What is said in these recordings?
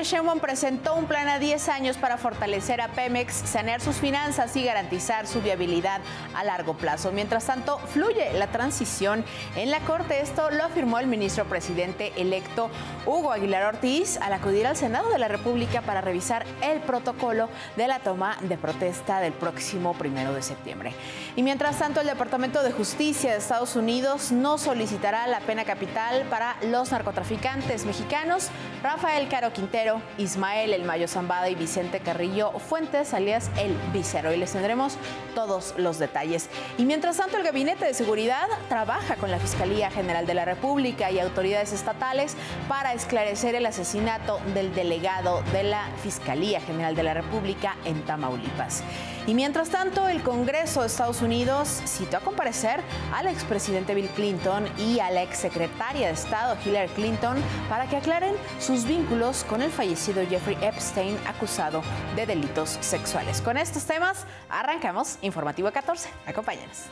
Sheinbaum presentó un plan a 10 años para fortalecer a Pemex, sanear sus finanzas y garantizar su viabilidad a largo plazo. Mientras tanto, fluye la transición en la Corte. Esto lo afirmó el ministro presidente electo Hugo Aguilar Ortiz al acudir al Senado de la República para revisar el protocolo de la toma de protesta del próximo 1 de septiembre. Y mientras tanto, el Departamento de Justicia de Estados Unidos no solicitará la pena capital para los narcotraficantes mexicanos Rafael Caro Quintero, Ismael El Mayo Zambada y Vicente Carrillo Fuentes, alias El Vícero. Y les tendremos todos los detalles. Y mientras tanto, el Gabinete de Seguridad trabaja con la Fiscalía General de la República y autoridades estatales para esclarecer el asesinato del delegado de la Fiscalía General de la República en Tamaulipas. Y mientras tanto, el Congreso de Estados Unidos citó a comparecer al expresidente Bill Clinton y a la exsecretaria de Estado Hillary Clinton para que aclaren sus vínculos con el fallecido Jeffrey Epstein, acusado de delitos sexuales. Con estos temas arrancamos Informativo 14. Acompáñanos.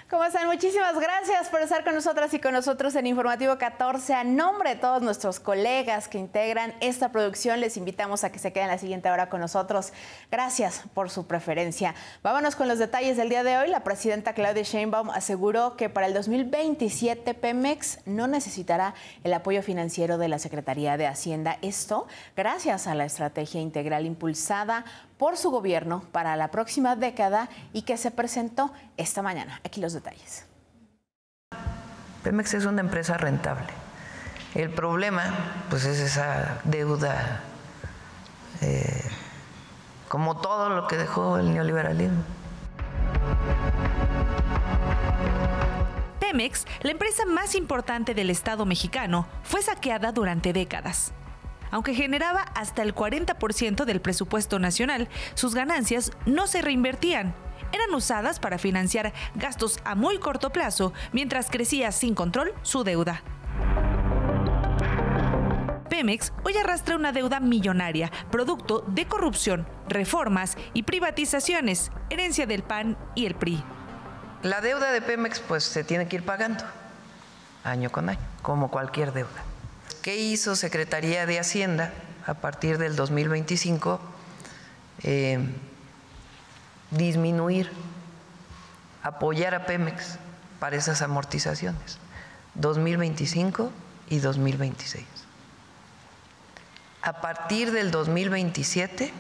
¿Cómo están? Muchísimas gracias por estar con nosotras y con nosotros en Informativo 14. A nombre de todos nuestros colegas que integran esta producción, les invitamos a que se queden la siguiente hora con nosotros. Gracias por su preferencia. Vámonos con los detalles del día de hoy. La presidenta Claudia Sheinbaum aseguró que para el 2027 Pemex no necesitará el apoyo financiero de la Secretaría de Hacienda. Esto gracias a la estrategia integral impulsada por su gobierno para la próxima década y que se presentó esta mañana. Aquí los detalles. Pemex es una empresa rentable. El problema, pues, es esa deuda, como todo lo que dejó el neoliberalismo. Pemex, la empresa más importante del Estado mexicano, fue saqueada durante décadas. Aunque generaba hasta el 40% del presupuesto nacional, sus ganancias no se reinvertían. Eran usadas para financiar gastos a muy corto plazo, mientras crecía sin control su deuda. Pemex hoy arrastra una deuda millonaria, producto de corrupción, reformas y privatizaciones, herencia del PAN y el PRI. La deuda de Pemex, pues, se tiene que ir pagando año con año, como cualquier deuda. ¿Qué hizo Secretaría de Hacienda a partir del 2025? Disminuir, apoyar a Pemex para esas amortizaciones, 2025 y 2026. A partir del 2027,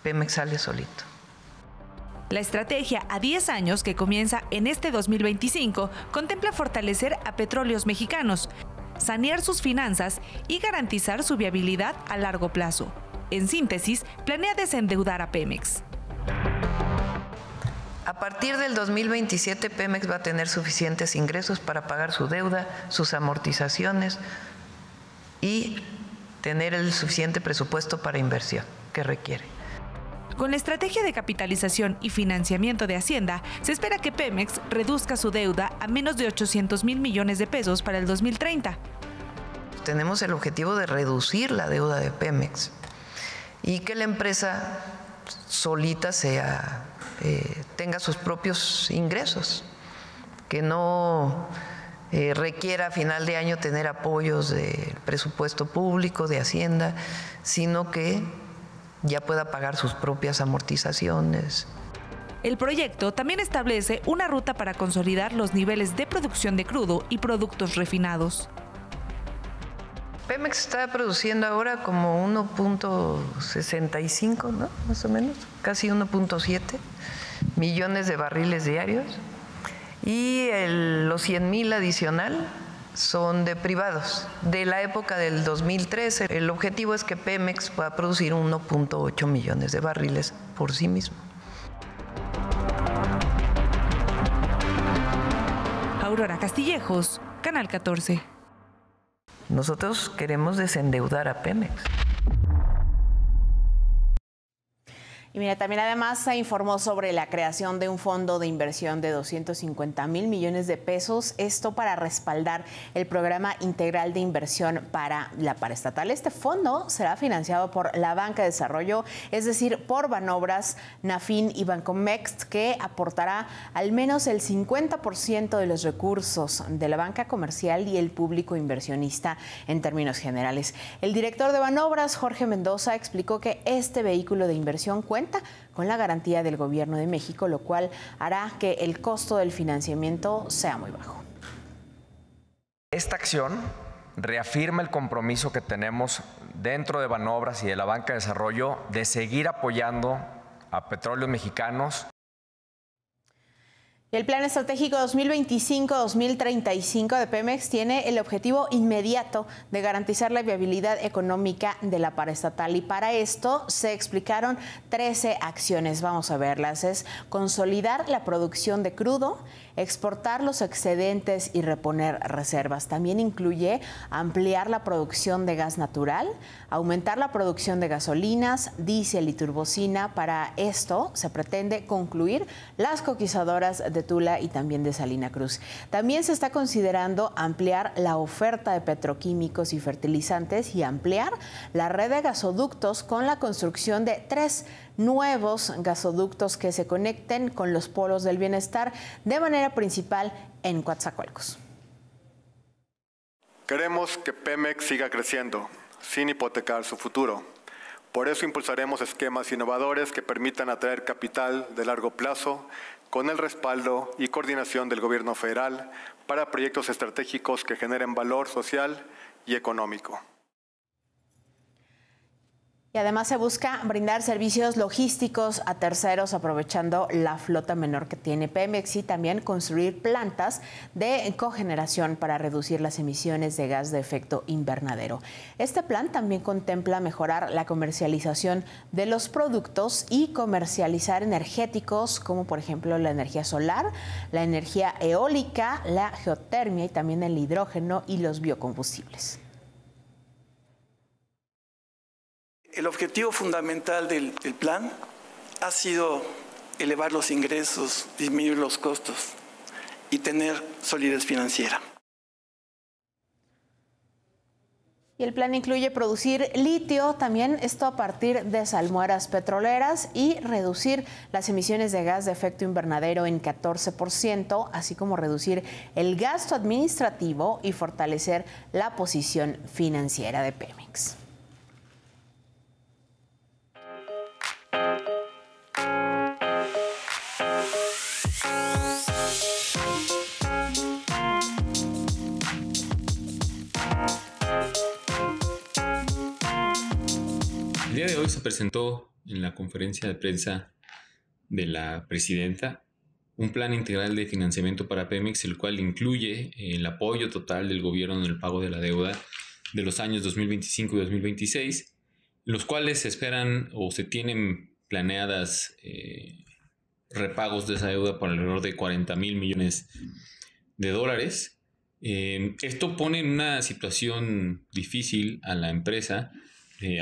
Pemex sale solito. La estrategia a 10 años que comienza en este 2025 contempla fortalecer a Petróleos Mexicanos, sanear sus finanzas y garantizar su viabilidad a largo plazo. En síntesis, planea desendeudar a Pemex. A partir del 2027, Pemex va a tener suficientes ingresos para pagar su deuda, sus amortizaciones y tener el suficiente presupuesto para inversión que requiere. Con la estrategia de capitalización y financiamiento de Hacienda, se espera que Pemex reduzca su deuda a menos de 800,000 millones de pesos para el 2030. Tenemos el objetivo de reducir la deuda de Pemex y que la empresa solita tenga sus propios ingresos, que no requiera a final de año tener apoyos del presupuesto público, de Hacienda, sino que ya pueda pagar sus propias amortizaciones. El proyecto también establece una ruta para consolidar los niveles de producción de crudo y productos refinados. Pemex está produciendo ahora como 1.65, ¿no? Más o menos, casi 1.7 millones de barriles diarios. Y los 100,000 adicional son de privados. De la época del 2013, el objetivo es que Pemex pueda producir 1.8 millones de barriles por sí mismo. Aurora Castillejos, Canal 14. Nosotros queremos desendeudar a Pemex. Y mira, también además se informó sobre la creación de un fondo de inversión de 250,000 millones de pesos, esto para respaldar el programa integral de inversión para la paraestatal. Este fondo será financiado por la Banca de Desarrollo, es decir, por Banobras, Nafin y Bancomext, que aportará al menos el 50% de los recursos de la banca comercial y el público inversionista en términos generales. El director de Banobras, Jorge Mendoza, explicó que este vehículo de inversión cuenta con la garantía del Gobierno de México, lo cual hará que el costo del financiamiento sea muy bajo. Esta acción reafirma el compromiso que tenemos dentro de Banobras y de la Banca de Desarrollo de seguir apoyando a Petróleos Mexicanos. El Plan Estratégico 2025-2035 de Pemex tiene el objetivo inmediato de garantizar la viabilidad económica de la paraestatal, y para esto se explicaron 13 acciones. Vamos a verlas. Es consolidar la producción de crudo, exportar los excedentes y reponer reservas. También incluye ampliar la producción de gas natural, aumentar la producción de gasolinas, diésel y turbocina. Para esto se pretende concluir las coquizadoras de Tula y también de Salina Cruz. También se está considerando ampliar la oferta de petroquímicos y fertilizantes y ampliar la red de gasoductos con la construcción de 3 nuevos gasoductos que se conecten con los polos del bienestar de manera principal en Coatzacoalcos. Queremos que Pemex siga creciendo sin hipotecar su futuro. Por eso impulsaremos esquemas innovadores que permitan atraer capital de largo plazo con el respaldo y coordinación del Gobierno federal para proyectos estratégicos que generen valor social y económico. Y además se busca brindar servicios logísticos a terceros aprovechando la flota menor que tiene Pemex, y también construir plantas de cogeneración para reducir las emisiones de gas de efecto invernadero. Este plan también contempla mejorar la comercialización de los productos y comercializar energéticos como por ejemplo la energía solar, la energía eólica, la geotermia y también el hidrógeno y los biocombustibles. El objetivo fundamental del plan ha sido elevar los ingresos, disminuir los costos y tener solidez financiera. Y el plan incluye producir litio, también esto a partir de salmueras petroleras, y reducir las emisiones de gas de efecto invernadero en 14%, así como reducir el gasto administrativo y fortalecer la posición financiera de Pemex. El día de hoy se presentó en la conferencia de prensa de la presidenta un plan integral de financiamiento para Pemex, el cual incluye el apoyo total del gobierno en el pago de la deuda de los años 2025 y 2026, los cuales se esperan o se tienen planeadas repagos de esa deuda por alrededor de 40,000 millones de dólares. Esto pone en una situación difícil a la empresa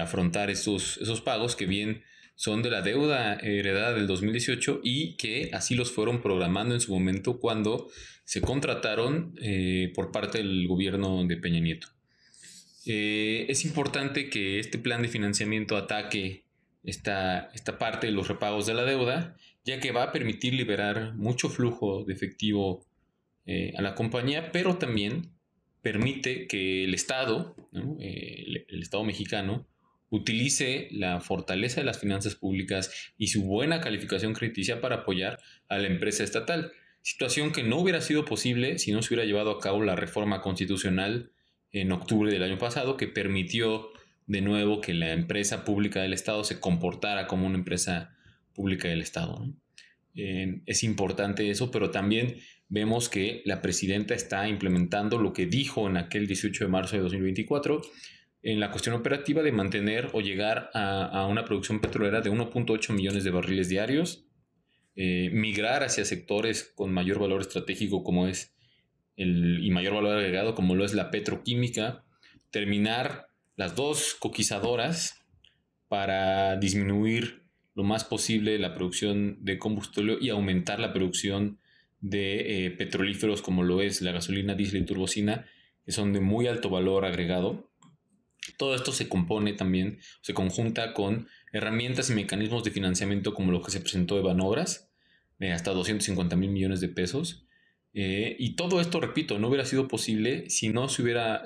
afrontar esos pagos, que bien son de la deuda heredada del 2018 y que así los fueron programando en su momento cuando se contrataron por parte del gobierno de Peña Nieto. Es importante que este plan de financiamiento ataque esta parte de los repagos de la deuda, ya que va a permitir liberar mucho flujo de efectivo a la compañía, pero también permite que el Estado, ¿no? El Estado mexicano, utilice la fortaleza de las finanzas públicas y su buena calificación crediticia para apoyar a la empresa estatal. Situación que no hubiera sido posible si no se hubiera llevado a cabo la reforma constitucional en octubre del año pasado, que permitió de nuevo que la empresa pública del Estado se comportara como una empresa pública del Estado, ¿no? Es importante eso, pero también vemos que la presidenta está implementando lo que dijo en aquel 18 de marzo de 2024 en la cuestión operativa de mantener o llegar a una producción petrolera de 1.8 millones de barriles diarios, migrar hacia sectores con mayor valor estratégico y mayor valor agregado como lo es la petroquímica, terminar las 2 coquizadoras para disminuir lo más posible la producción de combustible y aumentar la producción de petrolíferos como lo es la gasolina, diésel y turbocina, que son de muy alto valor agregado. Todo esto se compone también, se conjunta con herramientas y mecanismos de financiamiento como lo que se presentó de Banobras, hasta 250,000 millones de pesos. Y todo esto, repito, no hubiera sido posible si no se hubiera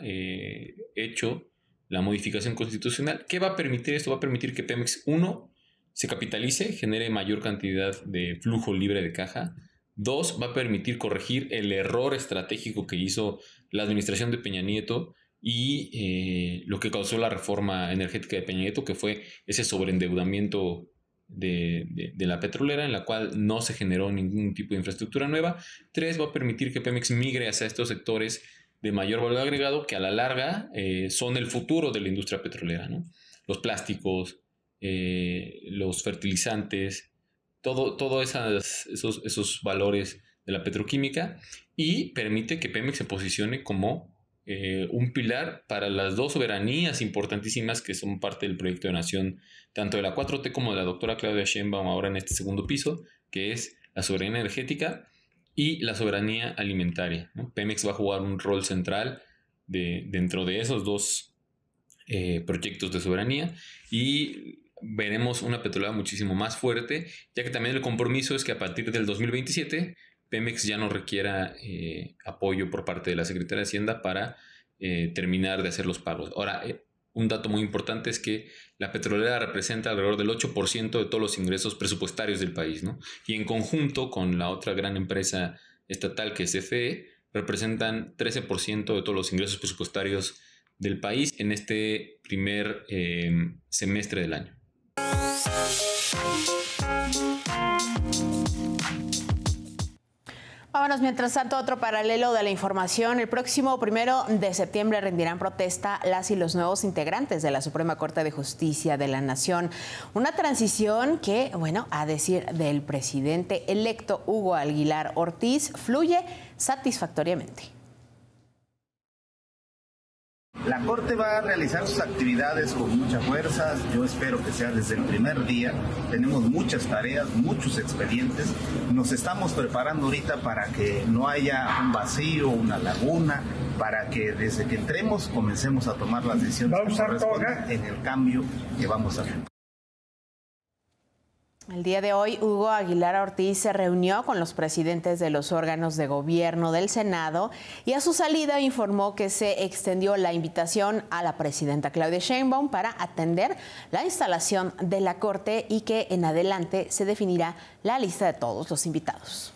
hecho la modificación constitucional. ¿Qué va a permitir esto? Va a permitir que Pemex, 1, se capitalice, genere mayor cantidad de flujo libre de caja. 2, va a permitir corregir el error estratégico que hizo la administración de Peña Nieto y lo que causó la reforma energética de Peña Nieto, que fue ese sobreendeudamiento de la petrolera, en la cual no se generó ningún tipo de infraestructura nueva. 3, va a permitir que Pemex migre hacia estos sectores de mayor valor agregado, que a la larga son el futuro de la industria petrolera, ¿no? Los plásticos, los fertilizantes, todo esos valores de la petroquímica, y permite que Pemex se posicione como un pilar para las 2 soberanías importantísimas que son parte del proyecto de nación, tanto de la 4T como de la doctora Claudia Sheinbaum ahora en este segundo piso, que es la soberanía energética y la soberanía alimentaria, ¿no? Pemex va a jugar un rol central dentro de esos 2 proyectos de soberanía, y veremos una petrolera muchísimo más fuerte, ya que también el compromiso es que a partir del 2027 Pemex ya no requiera apoyo por parte de la Secretaría de Hacienda para terminar de hacer los pagos. Ahora, un dato muy importante es que la petrolera representa alrededor del 8% de todos los ingresos presupuestarios del país, ¿no? Y en conjunto con la otra gran empresa estatal que es CFE, representan 13% de todos los ingresos presupuestarios del país en este primer semestre del año. Vámonos, mientras tanto, otro paralelo de la información. El próximo 1 de septiembre rendirán protesta las y los nuevos integrantes de la Suprema Corte de Justicia de la Nación. Una transición que, bueno, a decir del presidente electo Hugo Aguilar Ortiz, fluye satisfactoriamente. La Corte va a realizar sus actividades con mucha fuerza. Yo espero que sea desde el primer día. Tenemos muchas tareas, muchos expedientes. Nos estamos preparando ahorita para que no haya un vacío, una laguna, para que desde que entremos comencemos a tomar las decisiones que corresponden en el cambio que vamos a hacer. El día de hoy, Hugo Aguilar Ortiz se reunió con los presidentes de los órganos de gobierno del Senado y a su salida informó que se extendió la invitación a la presidenta Claudia Sheinbaum para atender la instalación de la Corte y que en adelante se definirá la lista de todos los invitados.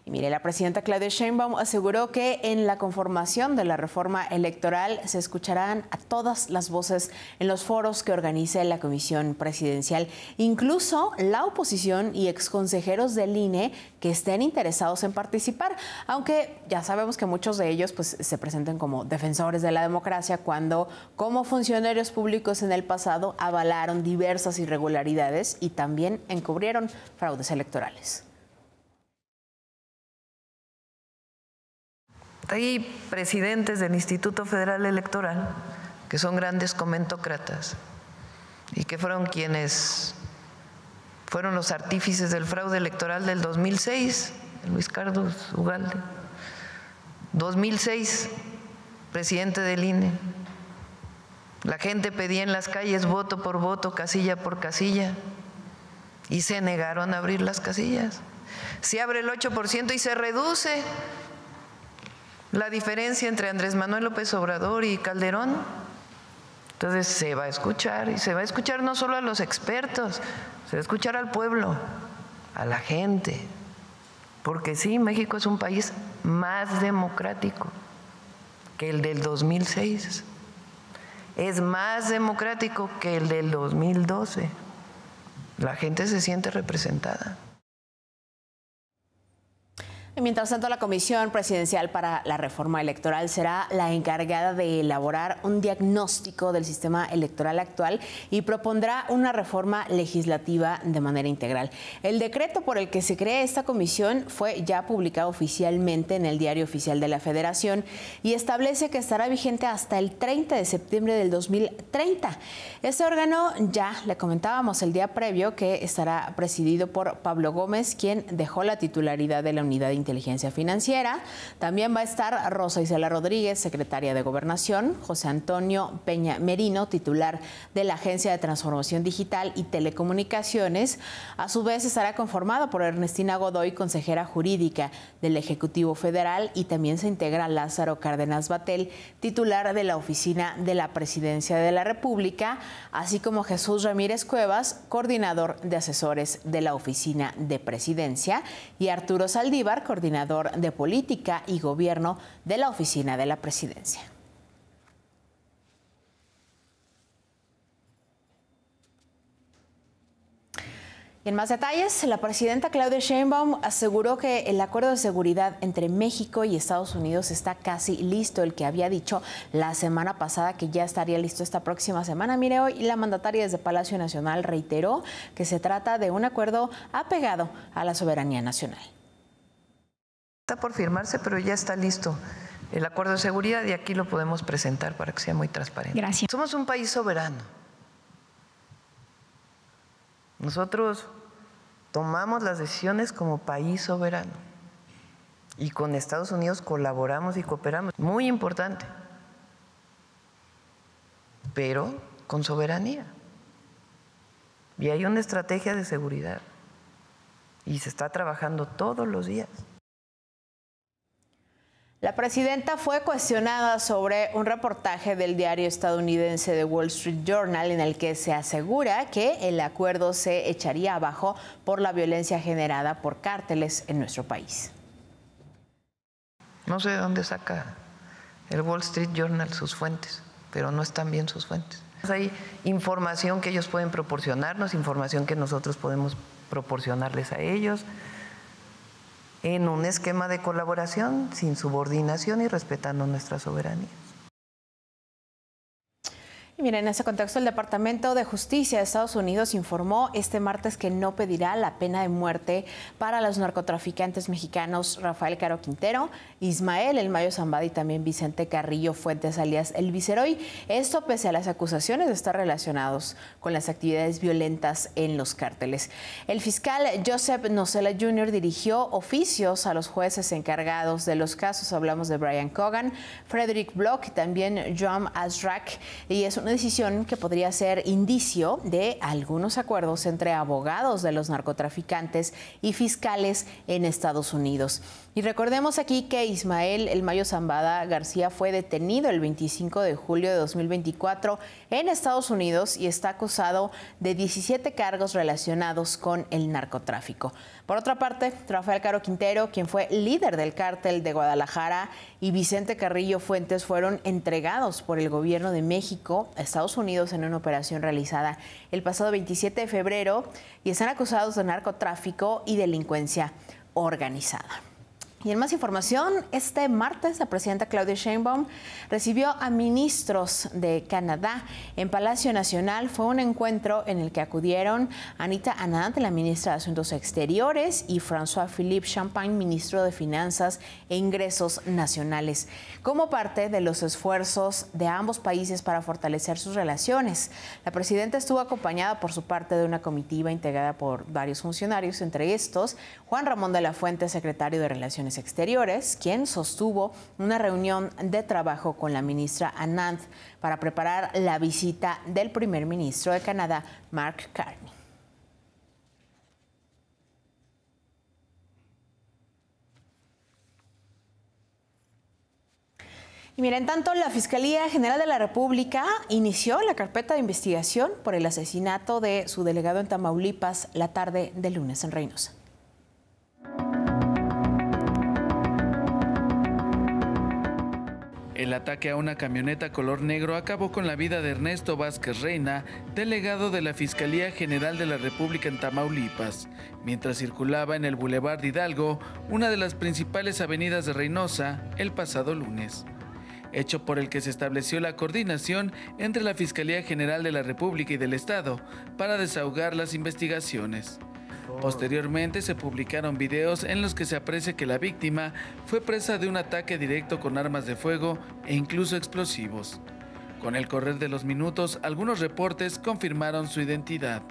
Y mire, la presidenta Claudia Sheinbaum aseguró que en la conformación de la reforma electoral se escucharán a todas las voces en los foros que organice la Comisión Presidencial, incluso la oposición y exconsejeros del INE que estén interesados en participar, aunque ya sabemos que muchos de ellos pues, se presentan como defensores de la democracia cuando como funcionarios públicos en el pasado avalaron diversas irregularidades y también encubrieron fraudes electorales. Hay presidentes del Instituto Federal Electoral que son grandes comentócratas y que fueron quienes fueron los artífices del fraude electoral del 2006, Luis Carlos Ugalde. 2006, presidente del INE. La gente pedía en las calles voto por voto, casilla por casilla, y se negaron a abrir las casillas. Se abre el 8% y se reduce la diferencia entre Andrés Manuel López Obrador y Calderón. Entonces se va a escuchar, y se va a escuchar no solo a los expertos, se va a escuchar al pueblo, a la gente, porque sí, México es un país más democrático que el del 2006, es más democrático que el del 2012, la gente se siente representada. Mientras tanto, la Comisión Presidencial para la Reforma Electoral será la encargada de elaborar un diagnóstico del sistema electoral actual y propondrá una reforma legislativa de manera integral. El decreto por el que se crea esta comisión fue ya publicado oficialmente en el Diario Oficial de la Federación y establece que estará vigente hasta el 30 de septiembre del 2030. Este órgano, ya le comentábamos el día previo, que estará presidido por Pablo Gómez, quien dejó la titularidad de la Unidad de Inteligencia Financiera. También va a estar Rosa Isela Rodríguez, secretaria de Gobernación, José Antonio Peña Merino, titular de la Agencia de Transformación Digital y Telecomunicaciones. A su vez estará conformado por Ernestina Godoy, consejera jurídica del Ejecutivo Federal, y también se integra Lázaro Cárdenas Batel, titular de la Oficina de la Presidencia de la República, así como Jesús Ramírez Cuevas, coordinador de asesores de la Oficina de Presidencia, y Arturo Saldívar, coordinador de Política y Gobierno de la Oficina de la Presidencia. Y en más detalles, la presidenta Claudia Sheinbaum aseguró que el acuerdo de seguridad entre México y Estados Unidos está casi listo, el que había dicho la semana pasada que ya estaría listo esta próxima semana. Mire, hoy la mandataria desde Palacio Nacional reiteró que se trata de un acuerdo apegado a la soberanía nacional. Está por firmarse, pero ya está listo el acuerdo de seguridad y aquí lo podemos presentar para que sea muy transparente. Gracias. Somos un país soberano. Nosotros tomamos las decisiones como país soberano y con Estados Unidos colaboramos y cooperamos. Muy importante, pero con soberanía. Y hay una estrategia de seguridad y se está trabajando todos los días. La presidenta fue cuestionada sobre un reportaje del diario estadounidense The Wall Street Journal en el que se asegura que el acuerdo se echaría abajo por la violencia generada por cárteles en nuestro país. No sé de dónde saca el Wall Street Journal sus fuentes, pero no están bien sus fuentes. Hay información que ellos pueden proporcionarnos, información que nosotros podemos proporcionarles a ellos, en un esquema de colaboración, sin subordinación y respetando nuestra soberanía. Y mira, en ese contexto, el Departamento de Justicia de Estados Unidos informó este martes que no pedirá la pena de muerte para los narcotraficantes mexicanos Rafael Caro Quintero, Ismael El Mayo Zambada y también Vicente Carrillo Fuentes, alias El Viceroy. Esto pese a las acusaciones de estar relacionados con las actividades violentas en los cárteles. El fiscal Joseph Nocella Jr. dirigió oficios a los jueces encargados de los casos. Hablamos de Brian Cogan, Frederick Block y también John Azrak, y es una decisión que podría ser indicio de algunos acuerdos entre abogados de los narcotraficantes y fiscales en Estados Unidos. Y recordemos aquí que Ismael El Mayo Zambada García fue detenido el 25 de julio de 2024 en Estados Unidos y está acusado de 17 cargos relacionados con el narcotráfico. Por otra parte, Rafael Caro Quintero, quien fue líder del cártel de Guadalajara, y Vicente Carrillo Fuentes fueron entregados por el gobierno de México a Estados Unidos en una operación realizada el pasado 27 de febrero y están acusados de narcotráfico y delincuencia organizada. Y en más información, este martes la presidenta Claudia Sheinbaum recibió a ministros de Canadá en Palacio Nacional. Fue un encuentro en el que acudieron Anita Anand, la ministra de Asuntos Exteriores, y François-Philippe Champagne, ministro de Finanzas e Ingresos Nacionales, como parte de los esfuerzos de ambos países para fortalecer sus relaciones. La presidenta estuvo acompañada por su parte de una comitiva integrada por varios funcionarios, entre estos Juan Ramón de la Fuente, secretario de Relaciones Exteriores, quien sostuvo una reunión de trabajo con la ministra Anand para preparar la visita del primer ministro de Canadá, Mark Carney. Y miren, tanto la Fiscalía General de la República inició la carpeta de investigación por el asesinato de su delegado en Tamaulipas la tarde del lunes en Reynosa. El ataque a una camioneta color negro acabó con la vida de Ernesto Vázquez Reina, delegado de la Fiscalía General de la República en Tamaulipas, mientras circulaba en el Boulevard Hidalgo, una de las principales avenidas de Reynosa, el pasado lunes. Hecho por el que se estableció la coordinación entre la Fiscalía General de la República y del Estado para desahogar las investigaciones. Posteriormente se publicaron videos en los que se aprecia que la víctima fue presa de un ataque directo con armas de fuego e incluso explosivos. Con el correr de los minutos, algunos reportes confirmaron su identidad.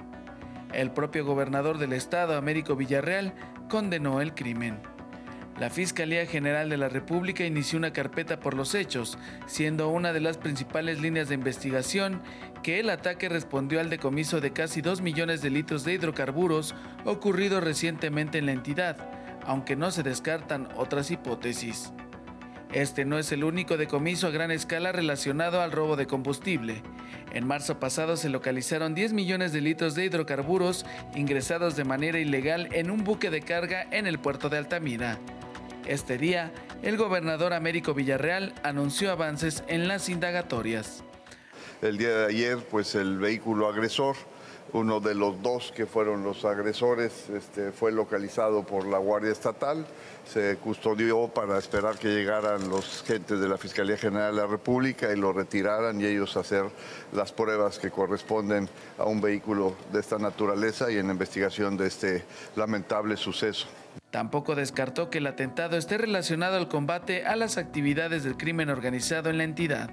El propio gobernador del estado, Américo Villarreal, condenó el crimen. La Fiscalía General de la República inició una carpeta por los hechos, siendo una de las principales líneas de investigación que el ataque respondió al decomiso de casi 2 millones de litros de hidrocarburos ocurrido recientemente en la entidad, aunque no se descartan otras hipótesis. Este no es el único decomiso a gran escala relacionado al robo de combustible. En marzo pasado se localizaron 10 millones de litros de hidrocarburos ingresados de manera ilegal en un buque de carga en el puerto de Altamira. Este día, el gobernador Américo Villarreal anunció avances en las indagatorias. El día de ayer, pues el vehículo agresor, uno de los dos que fueron los agresores, fue localizado por la Guardia Estatal. Se custodió para esperar que llegaran los agentes de la Fiscalía General de la República y lo retiraran y ellos hacer las pruebas que corresponden a un vehículo de esta naturaleza y en la investigación de este lamentable suceso. Tampoco descartó que el atentado esté relacionado al combate a las actividades del crimen organizado en la entidad.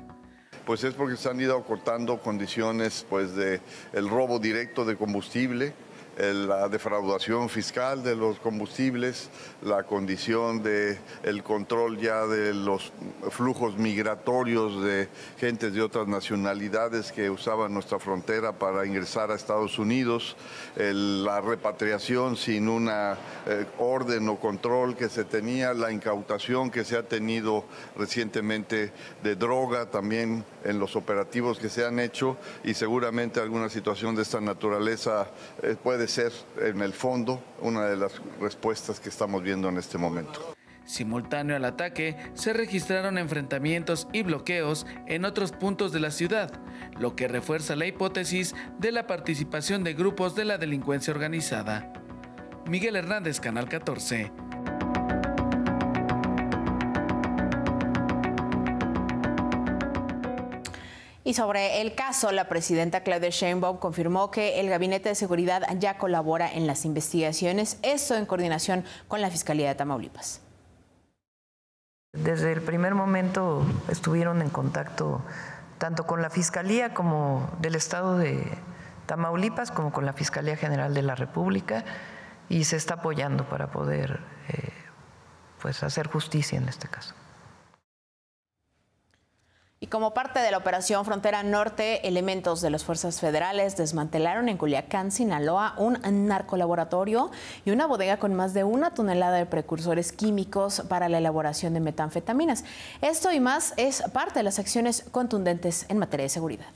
Pues es porque se han ido acortando condiciones de el robo directo de combustible, la defraudación fiscal de los combustibles, la condición de el control ya de los flujos migratorios de gentes de otras nacionalidades que usaban nuestra frontera para ingresar a Estados Unidos, la repatriación sin una orden o control que se tenía, la incautación que se ha tenido recientemente de droga también en los operativos que se han hecho y seguramente alguna situación de esta naturaleza puede ser en el fondo una de las respuestas que estamos viendo en este momento. Simultáneo al ataque, se registraron enfrentamientos y bloqueos en otros puntos de la ciudad, lo que refuerza la hipótesis de la participación de grupos de la delincuencia organizada. Miguel Hernández, Canal 14. Y sobre el caso, la presidenta Claudia Sheinbaum confirmó que el Gabinete de Seguridad ya colabora en las investigaciones, esto en coordinación con la Fiscalía de Tamaulipas. Desde el primer momento estuvieron en contacto tanto con la Fiscalía como del Estado de Tamaulipas como con la Fiscalía General de la República y se está apoyando para poder hacer justicia en este caso. Y como parte de la operación Frontera Norte, elementos de las fuerzas federales desmantelaron en Culiacán, Sinaloa, un narcolaboratorio y una bodega con más de 1 tonelada de precursores químicos para la elaboración de metanfetaminas. Esto y más es parte de las acciones contundentes en materia de seguridad.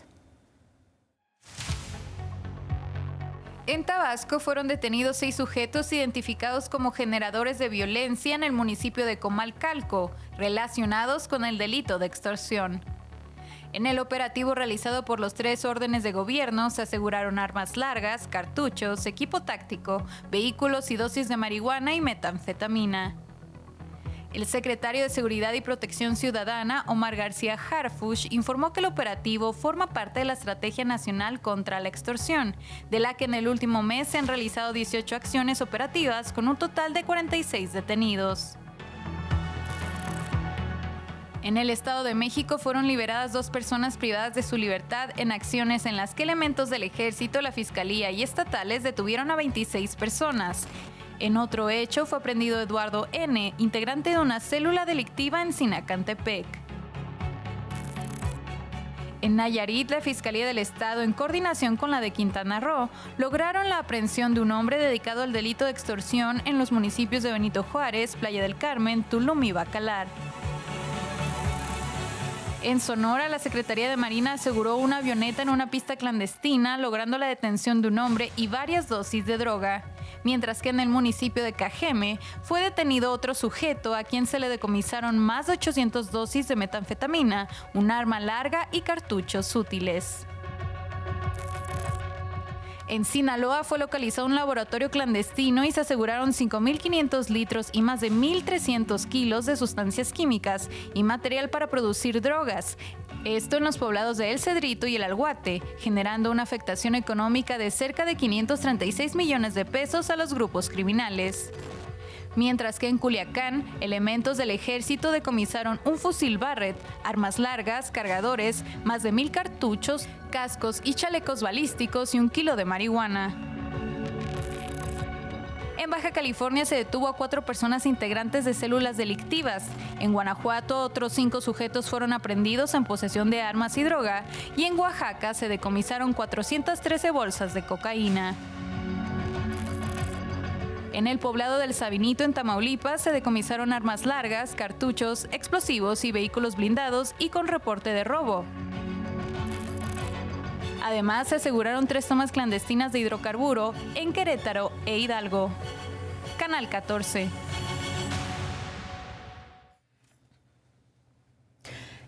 En Tabasco fueron detenidos 6 sujetos identificados como generadores de violencia en el municipio de Comalcalco, relacionados con el delito de extorsión. En el operativo realizado por los 3 órdenes de gobierno se aseguraron armas largas, cartuchos, equipo táctico, vehículos y dosis de marihuana y metanfetamina. El secretario de Seguridad y Protección Ciudadana, Omar García Harfuch, informó que el operativo forma parte de la Estrategia Nacional contra la Extorsión, de la que en el último mes se han realizado 18 acciones operativas con un total de 46 detenidos. En el Estado de México fueron liberadas 2 personas privadas de su libertad en acciones en las que elementos del Ejército, la Fiscalía y estatales detuvieron a 26 personas. En otro hecho fue aprendido Eduardo N., integrante de una célula delictiva en Sinacantepec. En Nayarit, la Fiscalía del Estado, en coordinación con la de Quintana Roo, lograron la aprehensión de un hombre dedicado al delito de extorsión en los municipios de Benito Juárez, Playa del Carmen, Tulum y Bacalar. En Sonora, la Secretaría de Marina aseguró una avioneta en una pista clandestina, logrando la detención de un hombre y varias dosis de droga. mientras que en el municipio de Cajeme fue detenido otro sujeto a quien se le decomisaron más de 800 dosis de metanfetamina, un arma larga y cartuchos útiles. En Sinaloa fue localizado un laboratorio clandestino y se aseguraron 5.500 litros y más de 1.300 kilos de sustancias químicas y material para producir drogas. Esto en los poblados de El Cedrito y El Alguate, generando una afectación económica de cerca de 536 millones de pesos a los grupos criminales. Mientras que en Culiacán, elementos del ejército decomisaron un fusil Barrett, armas largas, cargadores, más de 1.000 cartuchos, cascos y chalecos balísticos y 1 kilo de marihuana. En Baja California se detuvo a 4 personas integrantes de células delictivas. En Guanajuato, otros 5 sujetos fueron aprehendidos en posesión de armas y droga. Y en Oaxaca se decomisaron 413 bolsas de cocaína. En el poblado del Sabinito, en Tamaulipas, se decomisaron armas largas, cartuchos, explosivos y vehículos blindados y con reporte de robo. Además, se aseguraron 3 tomas clandestinas de hidrocarburo en Querétaro e Hidalgo. Canal 14.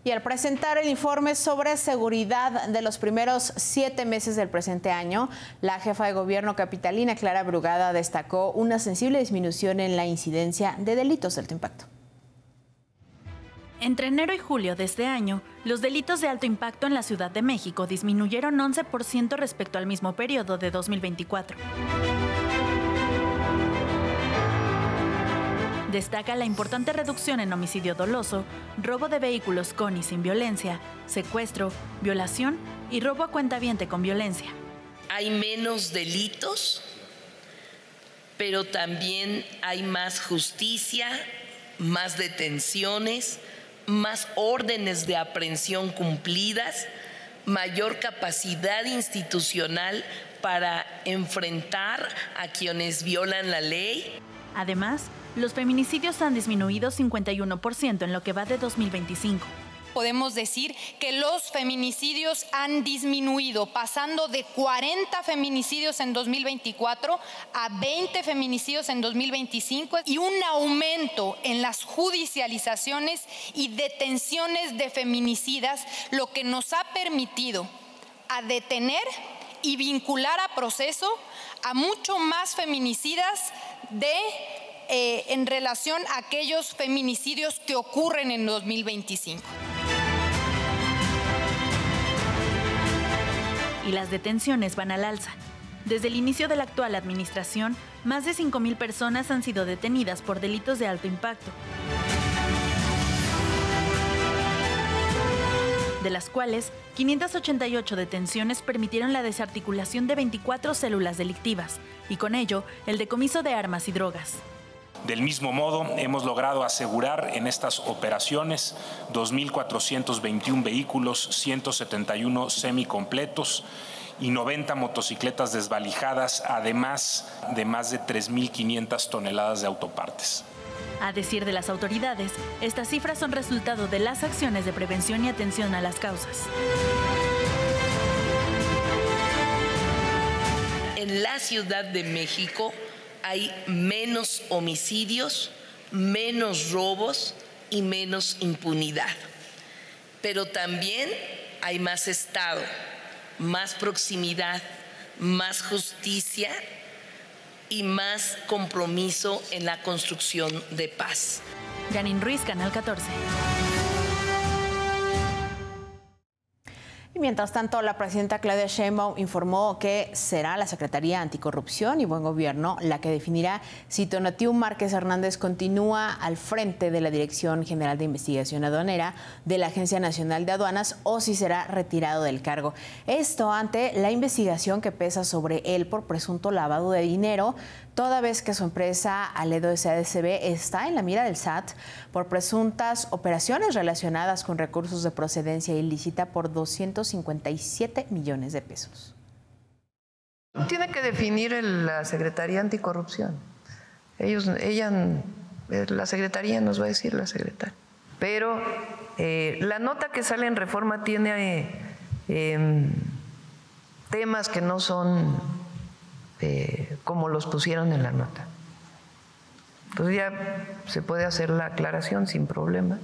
Y al presentar el informe sobre seguridad de los primeros 7 meses del presente año, la jefa de gobierno capitalina, Clara Brugada, destacó una sensible disminución en la incidencia de delitos de alto impacto. Entre enero y julio de este año, los delitos de alto impacto en la Ciudad de México disminuyeron 11% respecto al mismo periodo de 2024. Destaca la importante reducción en homicidio doloso, robo de vehículos con y sin violencia, secuestro, violación y robo a cuentaviente con violencia. Hay menos delitos, pero también hay más justicia, más detenciones, más órdenes de aprehensión cumplidas, mayor capacidad institucional para enfrentar a quienes violan la ley. Además, los feminicidios han disminuido 51% en lo que va de 2025. Podemos decir que los feminicidios han disminuido, pasando de 40 feminicidios en 2024 a 20 feminicidios en 2025 y un aumento en las judicializaciones y detenciones de feminicidas, lo que nos ha permitido a detener y vincular a proceso a mucho más feminicidas en relación a aquellos feminicidios que ocurren en 2025. Y las detenciones van al alza. Desde el inicio de la actual administración, más de 5,000 personas han sido detenidas por delitos de alto impacto, de las cuales 588 detenciones permitieron la desarticulación de 24 células delictivas y con ello el decomiso de armas y drogas. Del mismo modo, hemos logrado asegurar en estas operaciones 2.421 vehículos, 171 semicompletos y 90 motocicletas desvalijadas, además de más de 3.500 toneladas de autopartes. A decir de las autoridades, estas cifras son resultado de las acciones de prevención y atención a las causas. En la Ciudad de México hay menos homicidios, menos robos y menos impunidad. Pero también hay más Estado, más proximidad, más justicia y más compromiso en la construcción de paz. Janine Ruiz, Canal 14. Y mientras tanto, la presidenta Claudia Sheinbaum informó que será la Secretaría Anticorrupción y Buen Gobierno la que definirá si Tonatiuh Márquez Hernández continúa al frente de la Dirección General de Investigación Aduanera de la Agencia Nacional de Aduanas o si será retirado del cargo. Esto ante la investigación que pesa sobre él por presunto lavado de dinero, toda vez que su empresa Aledo SADCB está en la mira del SAT por presuntas operaciones relacionadas con recursos de procedencia ilícita por 257 millones de pesos. Tiene que definir la Secretaría Anticorrupción. La Secretaría nos va a decir la secretaria. Pero la nota que sale en Reforma tiene temas que no son como los pusieron en la nota. Pues ya se puede hacer la aclaración sin problema.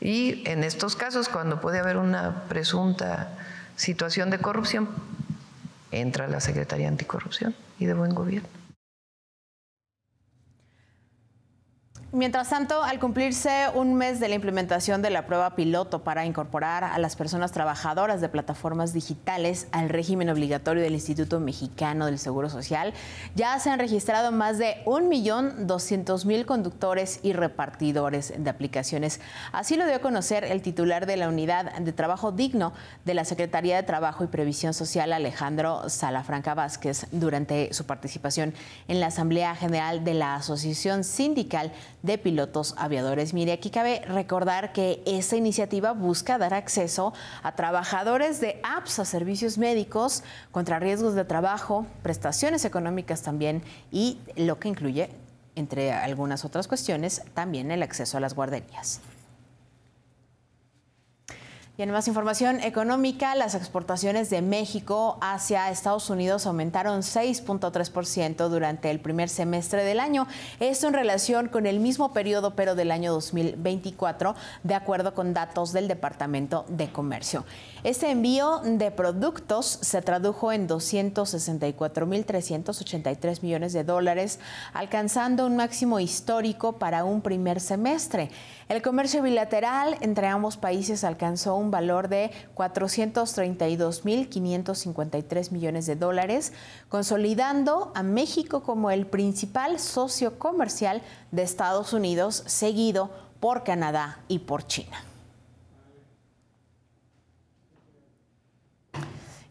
Y en estos casos, cuando puede haber una presunta situación de corrupción, entra la Secretaría Anticorrupción y de Buen Gobierno. Mientras tanto, al cumplirse un mes de la implementación de la prueba piloto para incorporar a las personas trabajadoras de plataformas digitales al régimen obligatorio del Instituto Mexicano del Seguro Social, ya se han registrado más de 1.200.000 conductores y repartidores de aplicaciones. Así lo dio a conocer el titular de la Unidad de Trabajo Digno de la Secretaría de Trabajo y Previsión Social, Alejandro Salafranca Vázquez, durante su participación en la Asamblea General de la Asociación Sindical de Pilotos Aviadores. Mire, aquí cabe recordar que esta iniciativa busca dar acceso a trabajadores de apps a servicios médicos contra riesgos de trabajo, prestaciones económicas también, y lo que incluye, entre algunas otras cuestiones, también el acceso a las guarderías. Y en más información económica, las exportaciones de México hacia Estados Unidos aumentaron 6.3% durante el primer semestre del año. Esto en relación con el mismo periodo, pero del año 2024, de acuerdo con datos del Departamento de Comercio. Este envío de productos se tradujo en 264.383 millones de dólares, alcanzando un máximo histórico para un primer semestre. El comercio bilateral entre ambos países alcanzó un valor de 432.553 millones de dólares, consolidando a México como el principal socio comercial de Estados Unidos, seguido por Canadá y por China.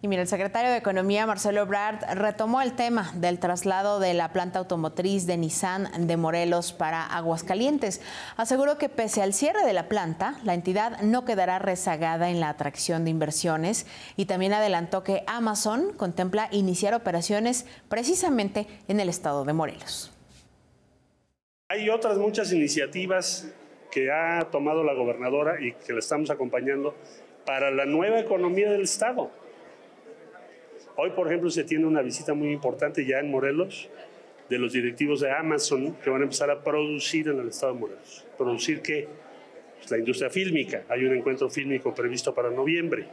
Y mira, el secretario de Economía, Marcelo Ebrard, retomó el tema del traslado de la planta automotriz de Nissan de Morelos para Aguascalientes. Aseguró que pese al cierre de la planta, la entidad no quedará rezagada en la atracción de inversiones, y también adelantó que Amazon contempla iniciar operaciones precisamente en el estado de Morelos. Hay otras muchas iniciativas que ha tomado la gobernadora y que la estamos acompañando para la nueva economía del estado. Hoy, por ejemplo, se tiene una visita muy importante ya en Morelos de los directivos de Amazon, que van a empezar a producir en el estado de Morelos. ¿Producir qué? Pues la industria fílmica. Hay un encuentro fílmico previsto para noviembre.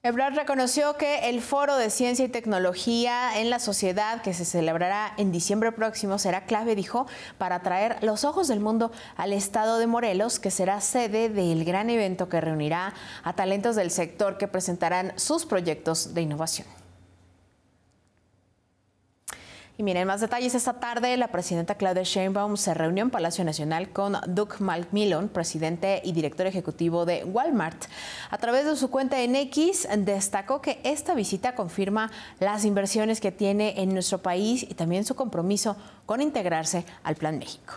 Ebrard reconoció que el Foro de Ciencia y Tecnología en la Sociedad, que se celebrará en diciembre próximo, será clave, dijo, para atraer los ojos del mundo al estado de Morelos, que será sede del gran evento que reunirá a talentos del sector que presentarán sus proyectos de innovación. Y miren, más detalles. Esta tarde la presidenta Claudia Sheinbaum se reunió en Palacio Nacional con Doug McMillon, presidente y director ejecutivo de Walmart. A través de su cuenta en X, destacó que esta visita confirma las inversiones que tiene en nuestro país y también su compromiso con integrarse al Plan México.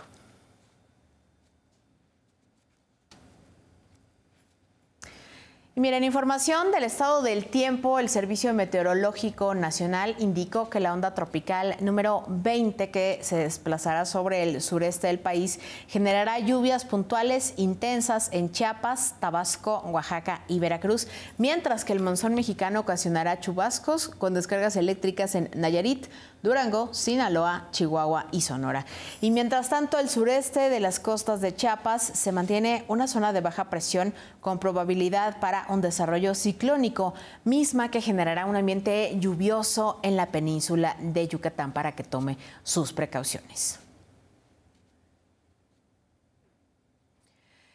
Y miren, información del estado del tiempo. El Servicio Meteorológico Nacional indicó que la onda tropical número 20, que se desplazará sobre el sureste del país, generará lluvias puntuales intensas en Chiapas, Tabasco, Oaxaca y Veracruz, mientras que el monzón mexicano ocasionará chubascos con descargas eléctricas en Nayarit, Durango, Sinaloa, Chihuahua y Sonora. Y mientras tanto, el sureste de las costas de Chiapas se mantiene una zona de baja presión con probabilidad para un desarrollo ciclónico, misma que generará un ambiente lluvioso en la península de Yucatán, para que tome sus precauciones.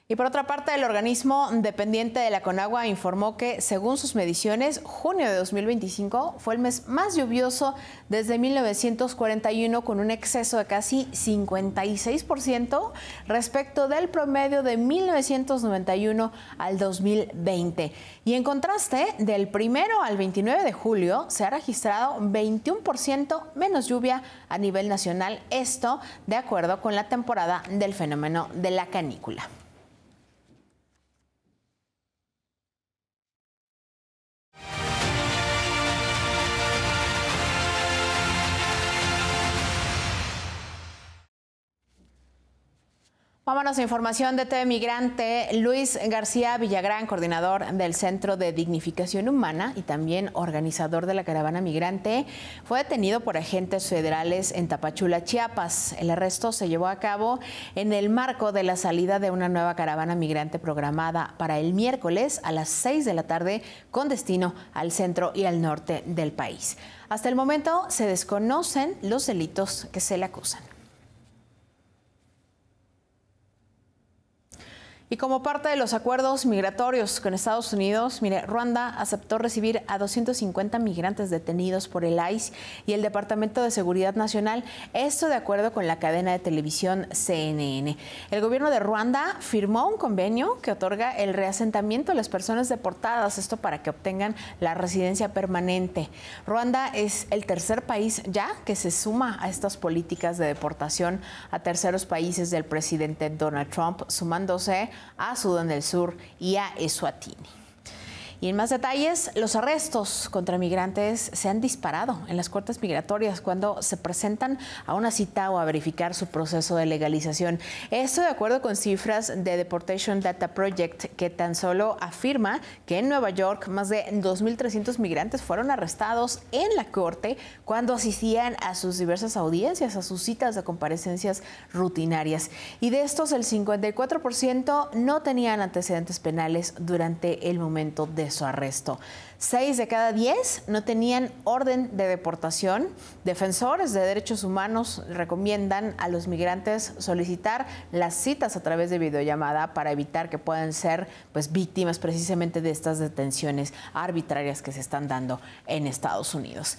Y por otra parte, el organismo dependiente de la Conagua informó que, según sus mediciones, junio de 2025 fue el mes más lluvioso desde 1941, con un exceso de casi 56% respecto del promedio de 1991 al 2020. Y en contraste, del 1 al 29 de julio se ha registrado 21% menos lluvia a nivel nacional, esto de acuerdo con la temporada del fenómeno de la canícula. Vámonos a información de TV Migrante. Luis García Villagrán, coordinador del Centro de Dignificación Humana y también organizador de la caravana migrante, fue detenido por agentes federales en Tapachula, Chiapas. El arresto se llevó a cabo en el marco de la salida de una nueva caravana migrante programada para el miércoles a las 6 de la tarde con destino al centro y al norte del país. Hasta el momento se desconocen los delitos que se le acusan. Y como parte de los acuerdos migratorios con Estados Unidos, Ruanda aceptó recibir a 250 migrantes detenidos por el ICE y el Departamento de Seguridad Nacional, esto de acuerdo con la cadena de televisión CNN. El gobierno de Ruanda firmó un convenio que otorga el reasentamiento a las personas deportadas, esto para que obtengan la residencia permanente. Ruanda es el tercer país ya que se suma a estas políticas de deportación a terceros países del presidente Donald Trump, sumándose a Sudán del Sur y a Eswatini. Y en más detalles, los arrestos contra migrantes se han disparado en las cortes migratorias cuando se presentan a una cita o a verificar su proceso de legalización. Esto de acuerdo con cifras de Deportation Data Project, que tan solo afirma que en Nueva York más de 2.300 migrantes fueron arrestados en la corte cuando asistían a sus diversas audiencias, a sus citas de comparecencias rutinarias. Y de estos, el 54% no tenían antecedentes penales durante el momento de su arresto. 6 de cada 10 no tenían orden de deportación. Defensores de derechos humanos recomiendan a los migrantes solicitar las citas a través de videollamada para evitar que puedan ser víctimas precisamente de estas detenciones arbitrarias que se están dando en Estados Unidos.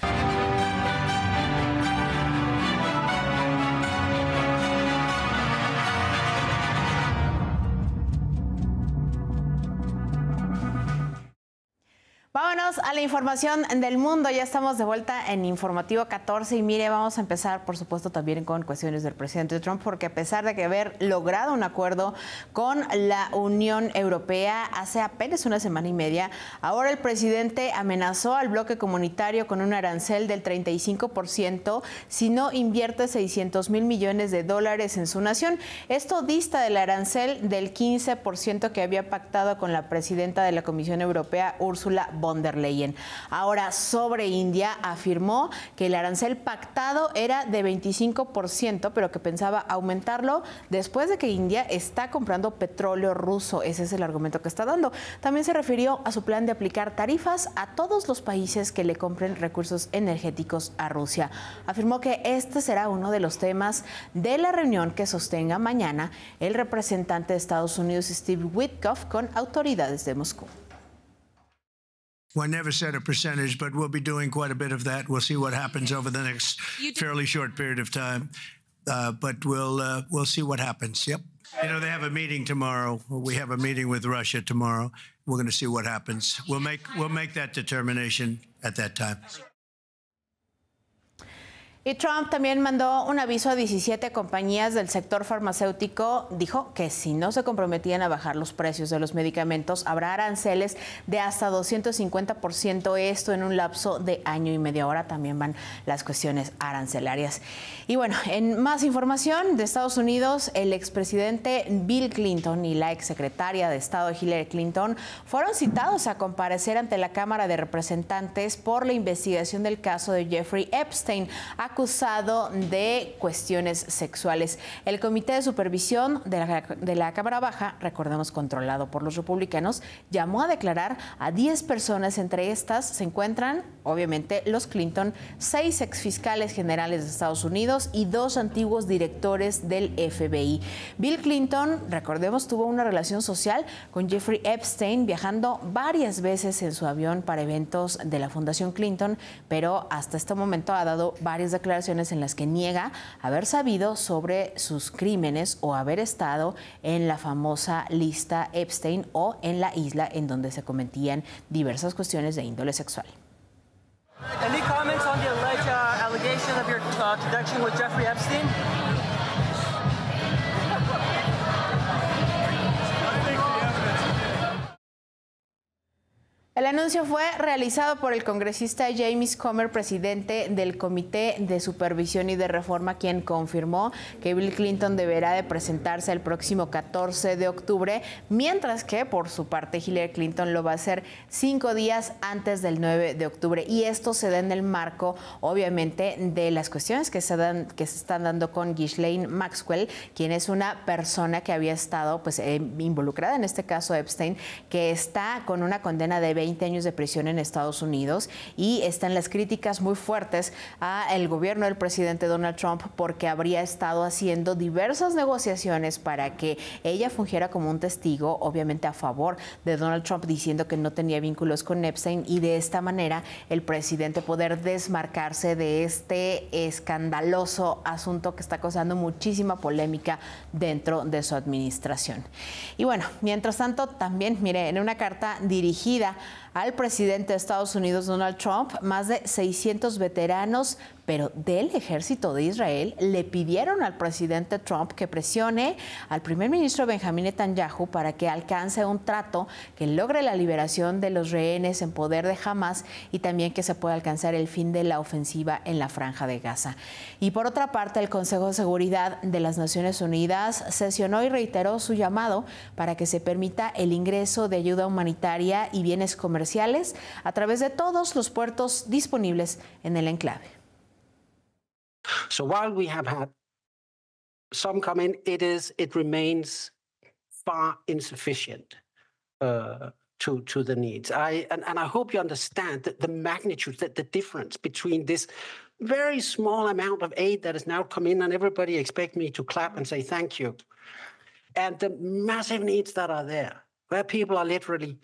Vámonos a la información del mundo. Ya estamos de vuelta en Informativo 14 y mire, vamos a empezar por supuesto también con cuestiones del presidente Trump, porque a pesar de que haber logrado un acuerdo con la Unión Europea hace apenas una semana y media, ahora el presidente amenazó al bloque comunitario con un arancel del 35% si no invierte $600 mil millones en su nación. Esto dista del arancel del 15% que había pactado con la presidenta de la Comisión Europea, Ursula von der Leyen. Ahora, sobre India, afirmó que el arancel pactado era de 25%, pero que pensaba aumentarlo después de que India está comprando petróleo ruso. Ese es el argumento que está dando. También se refirió a su plan de aplicar tarifas a todos los países que le compren recursos energéticos a Rusia. Afirmó que este será uno de los temas de la reunión que sostenga mañana el representante de Estados Unidos, Steve Witkoff, con autoridades de Moscú. Well, I never set a percentage, but we'll be doing quite a bit of that. We'll see what happens over the next fairly short period of time, but we'll see what happens. Yep. You know, they have a meeting tomorrow. We have a meeting with Russia tomorrow. We're going to see what happens. We'll make that determination at that time. Y Trump también mandó un aviso a 17 compañías del sector farmacéutico. Dijo que si no se comprometían a bajar los precios de los medicamentos, habrá aranceles de hasta 250%, esto en un lapso de año y medio. Ahora también van las cuestiones arancelarias. Y bueno, en más información de Estados Unidos, el expresidente Bill Clinton y la exsecretaria de Estado Hillary Clinton fueron citados a comparecer ante la Cámara de Representantes por la investigación del caso de Jeffrey Epstein, acusado de cuestiones sexuales. El Comité de Supervisión de la Cámara Baja, recordemos controlado por los republicanos, llamó a declarar a 10 personas. Entre estas se encuentran, obviamente, los Clinton, 6 exfiscales generales de Estados Unidos y 2 antiguos directores del FBI. Bill Clinton, recordemos, tuvo una relación social con Jeffrey Epstein, viajando varias veces en su avión para eventos de la Fundación Clinton, pero hasta este momento ha dado varias declaraciones en las que niega haber sabido sobre sus crímenes o haber estado en la famosa lista Epstein o en la isla en donde se cometían diversas cuestiones de índole sexual. Any comments on the alleged allegation of your connection with Jeffrey Epstein? El anuncio fue realizado por el congresista James Comer, presidente del Comité de Supervisión y de Reforma, quien confirmó que Bill Clinton deberá de presentarse el próximo 14 de octubre, mientras que por su parte Hillary Clinton lo va a hacer 5 días antes del 9 de octubre. Y esto se da en el marco, obviamente, de las cuestiones que se están dando con Ghislaine Maxwell, quien es una persona que había estado involucrada en este caso Epstein, que está con una condena de 20 años de prisión en Estados Unidos, y están las críticas muy fuertes al gobierno del presidente Donald Trump porque habría estado haciendo diversas negociaciones para que ella fungiera como un testigo, obviamente a favor de Donald Trump, diciendo que no tenía vínculos con Epstein, y de esta manera el presidente poder desmarcarse de este escandaloso asunto que está causando muchísima polémica dentro de su administración. Y bueno, mientras tanto, también, mire, en una carta dirigida al presidente de Estados Unidos, Donald Trump, más de 600 veteranos, pero del ejército de Israel, le pidieron al presidente Trump que presione al primer ministro Benjamín Netanyahu para que alcance un trato que logre la liberación de los rehenes en poder de Hamas y también que se pueda alcanzar el fin de la ofensiva en la Franja de Gaza. Y por otra parte, el Consejo de Seguridad de las Naciones Unidas sesionó y reiteró su llamado para que se permita el ingreso de ayuda humanitaria y bienes comerciales a través de todos los puertos disponibles en el enclave. So while we have had some come in, it remains far insufficient to the needs. I hope you understand that the magnitude, that the difference between this very small amount of aid that has now come in, and everybody expect me to clap and say thank you, and the massive needs that are there, where people are literally.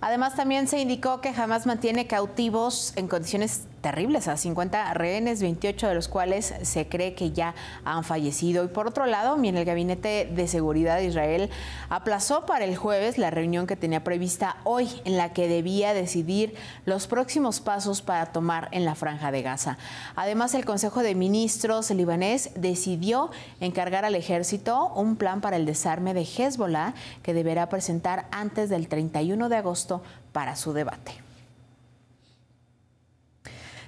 Además, también se indicó que Hamas mantiene cautivos en condiciones terribles a 50 rehenes, 28 de los cuales se cree que ya han fallecido. Y por otro lado, el Gabinete de Seguridad de Israel aplazó para el jueves la reunión que tenía prevista hoy, en la que debía decidir los próximos pasos para tomar en la Franja de Gaza. Además, el Consejo de Ministros libanés decidió encargar al ejército un plan para el desarme de Hezbollah que deberá presentar antes del 31 de agosto para su debate.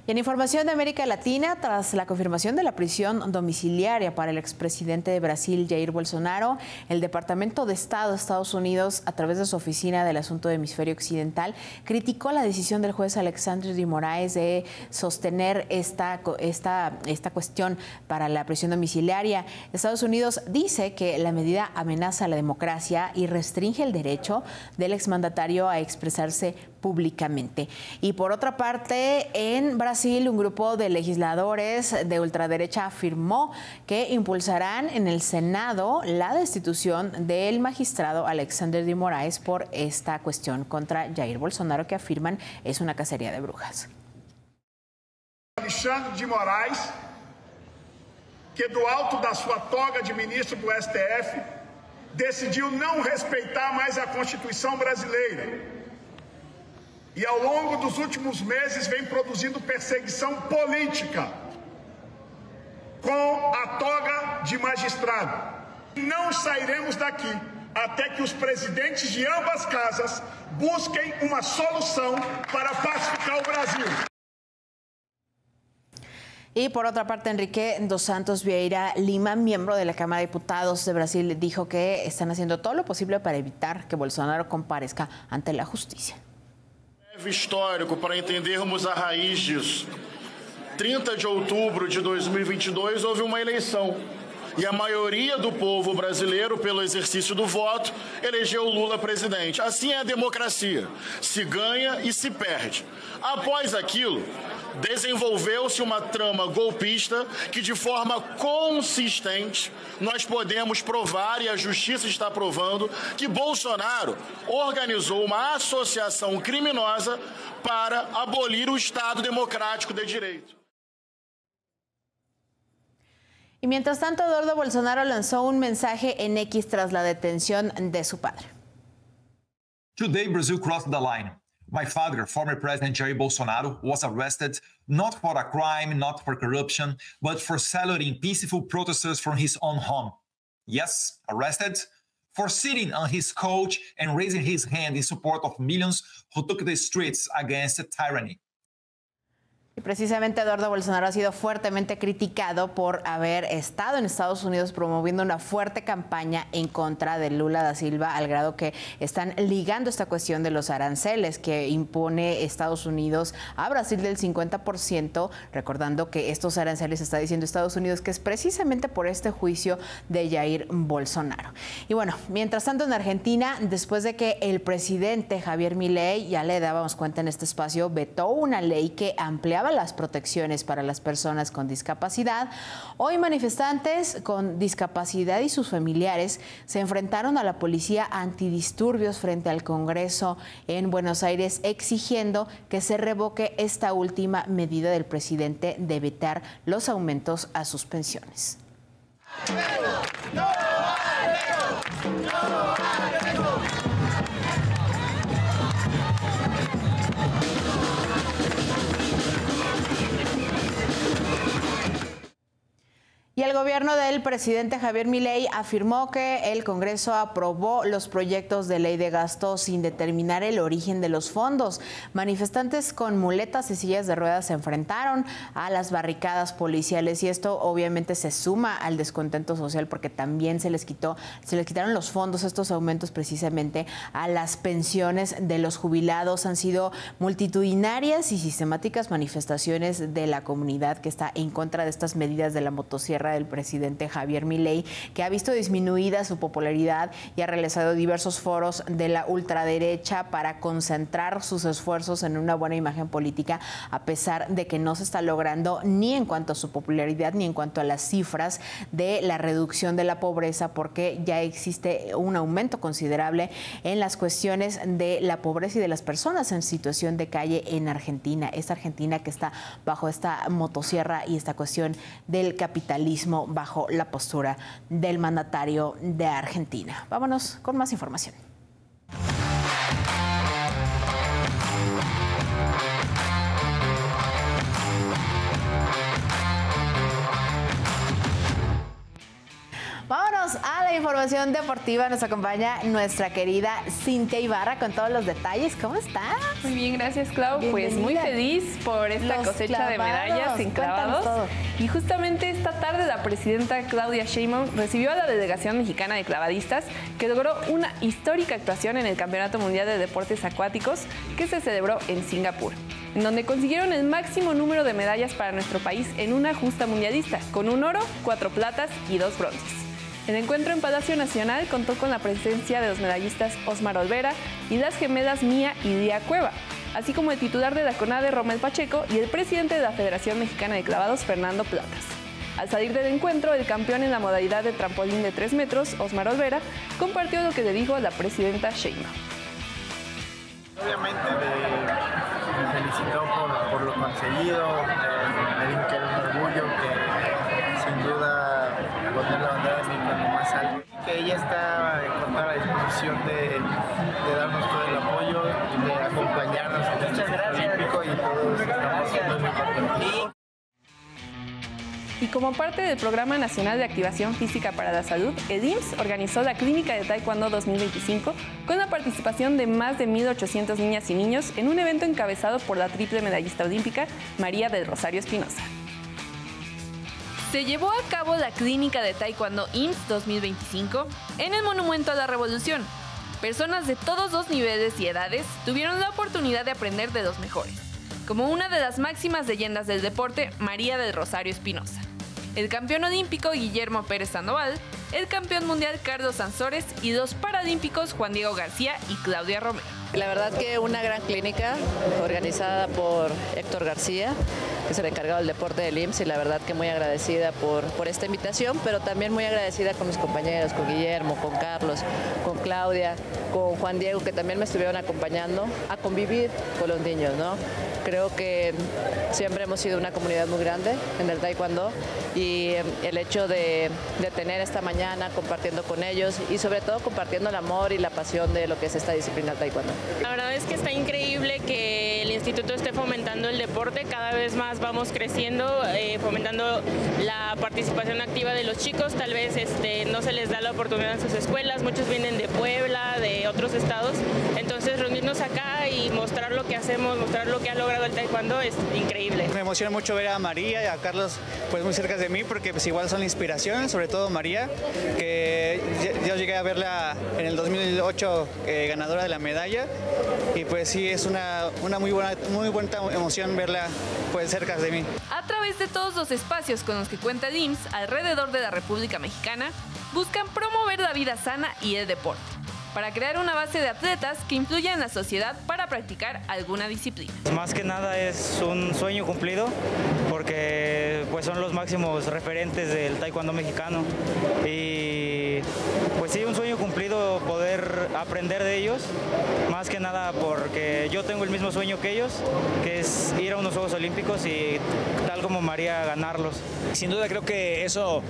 Y en información de América Latina, tras la confirmación de la prisión domiciliaria para el expresidente de Brasil, Jair Bolsonaro, el Departamento de Estado de Estados Unidos, a través de su oficina del asunto de Hemisferio Occidental, criticó la decisión del juez Alexandre de Moraes de sostener esta cuestión para la prisión domiciliaria. Estados Unidos dice que la medida amenaza la democracia y restringe el derecho del exmandatario a expresarse públicamente. Y por otra parte, en Brasil, un grupo de legisladores de ultraderecha afirmó que impulsarán en el Senado la destitución del magistrado Alexandre de Moraes por esta cuestión contra Jair Bolsonaro, que afirman es una cacería de brujas. Alexandre de Moraes, que do alto da sua toga de ministro do STF, decidiu não respeitar mais a Constituição brasileira. E ao longo dos últimos meses vem produzindo perseguição política com a toga de magistrado. Não sairemos daqui até que os presidentes de ambas casas busquem uma solução para pacificar o Brasil. Y por otra parte, Enrique dos Santos Vieira Lima, miembro de la Cámara de Diputados de Brasil, dijo que están haciendo todo lo posible para evitar que Bolsonaro comparezca ante la justicia. Histórico para entendermos a raiz disso. 30 de outubro de 2022 houve uma eleição e a maioria do povo brasileiro, pelo exercício do voto, elegeu Lula presidente. Assim é a democracia, se ganha e se perde. Após aquilo, desenvolveu-se uma trama golpista que, de forma consistente, nós podemos provar, e a justiça está provando, que Bolsonaro organizou uma associação criminosa para abolir o Estado democrático de direito. Y mientras tanto, Eduardo Bolsonaro lanzó un mensaje en X tras la detención de su padre. Today, Brazil crossed the line. My father, former President Jair Bolsonaro, was arrested not for a crime, not for corruption, but for saluting peaceful protesters from his own home. Yes, arrested for sitting on his couch and raising his hand in support of millions who took the streets against tyranny. Y precisamente Eduardo Bolsonaro ha sido fuertemente criticado por haber estado en Estados Unidos promoviendo una fuerte campaña en contra de Lula da Silva, al grado que están ligando esta cuestión de los aranceles que impone Estados Unidos a Brasil del 50%, recordando que estos aranceles está diciendo Estados Unidos que es precisamente por este juicio de Jair Bolsonaro. Y bueno, mientras tanto en Argentina, después de que el presidente Javier Milei, ya le dábamos cuenta en este espacio, vetó una ley que ampliaba las protecciones para las personas con discapacidad, hoy manifestantes con discapacidad y sus familiares se enfrentaron a la policía antidisturbios frente al Congreso en Buenos Aires, exigiendo que se revoque esta última medida del presidente de vetar los aumentos a sus pensiones. Y el gobierno del presidente Javier Milei afirmó que el Congreso aprobó los proyectos de ley de gasto sin determinar el origen de los fondos. Manifestantes con muletas y sillas de ruedas se enfrentaron a las barricadas policiales y esto obviamente se suma al descontento social porque también se les quitaron los fondos, estos aumentos precisamente a las pensiones de los jubilados. Han sido multitudinarias y sistemáticas manifestaciones de la comunidad que está en contra de estas medidas de la motosierra del presidente Javier Milei, que ha visto disminuida su popularidad y ha realizado diversos foros de la ultraderecha para concentrar sus esfuerzos en una buena imagen política, a pesar de que no se está logrando ni en cuanto a su popularidad ni en cuanto a las cifras de la reducción de la pobreza, porque ya existe un aumento considerable en las cuestiones de la pobreza y de las personas en situación de calle en Argentina. Esta Argentina que está bajo esta motosierra y esta cuestión del capitalismo bajo la postura del mandatario de Argentina. Vámonos con más información. Vámonos a la información deportiva. Nos acompaña nuestra querida Cintia Ibarra con todos los detalles. ¿Cómo estás? Muy bien, gracias, Clau. Pues muy feliz por esta cosecha de medallas en clavados. Y justamente esta tarde la presidenta Claudia Sheinbaum recibió a la delegación mexicana de clavadistas, que logró una histórica actuación en el Campeonato Mundial de Deportes Acuáticos que se celebró en Singapur, en donde consiguieron el máximo número de medallas para nuestro país en una justa mundialista, con 1 oro, 4 platas y 2 bronces. El encuentro en Palacio Nacional contó con la presencia de los medallistas Osmar Olvera y las gemelas Mía y Día Cueva, así como el titular de la CONADE, Rommel Pacheco, y el presidente de la Federación Mexicana de Clavados, Fernando Platas. Al salir del encuentro, el campeón en la modalidad de trampolín de 3 metros, Osmar Olvera, compartió lo que le dijo a la presidenta Sheinbaum. Obviamente me felicitó por lo conseguido, me dijo que era un orgullo, que sin duda poner la bandera de México en lo más alto, que ella está con toda la disposición de darnos todo el apoyo, de acompañarnos en este ciclo olímpico y todos estamos muy contentos. Y como parte del Programa Nacional de Activación Física para la Salud, el IMSS organizó la Clínica de Taekwondo 2025 con la participación de más de 1,800 niñas y niños en un evento encabezado por la triple medallista olímpica María del Rosario Espinosa. Se llevó a cabo la Clínica de Taekwondo IMSS 2025 en el Monumento a la Revolución. Personas de todos los niveles y edades tuvieron la oportunidad de aprender de los mejores, como una de las máximas leyendas del deporte, María del Rosario Espinosa, el campeón olímpico Guillermo Pérez Sandoval, el campeón mundial Carlos Sansores y los paralímpicos Juan Diego García y Claudia Romero. La verdad que una gran clínica organizada por Héctor García, que es el encargado del deporte del IMSS, y la verdad que muy agradecida por esta invitación, pero también muy agradecida con mis compañeros, con Guillermo, con Carlos, con Claudia, con Juan Diego, que también me estuvieron acompañando a convivir con los niños, ¿no? Creo que siempre hemos sido una comunidad muy grande en el taekwondo y el hecho de tener esta mañana compartiendo con ellos y sobre todo compartiendo el amor y la pasión de lo que es esta disciplina del taekwondo. La verdad es que está increíble que el instituto esté fomentando el deporte, cada vez más más vamos creciendo, fomentando la participación activa de los chicos. Tal vez no se les da la oportunidad en sus escuelas, muchos vienen de Puebla, de otros estados, entonces reunirnos acá y mostrar lo que hacemos, mostrar lo que ha logrado el taekwondo es increíble. Me emociona mucho ver a María y a Carlos pues muy cerca de mí, porque pues igual son la inspiración, sobre todo María, que yo llegué a verla en el 2008 ganadora de la medalla, y pues sí, es una muy buena emoción verla pues cerca de mí. A través de todos los espacios con los que cuenta DIMSS alrededor de la República Mexicana, buscan promover la vida sana y el deporte, para crear una base de atletas que influya en la sociedad para practicar alguna disciplina. Más que nada es un sueño cumplido, porque pues son los máximos referentes del taekwondo mexicano, y pues sí, un sueño cumplido poder aprender de ellos, más que nada porque yo tengo el mismo sueño que ellos, que es ir a unos Juegos Olímpicos y tal como María ganarlos. Sin duda creo que eso,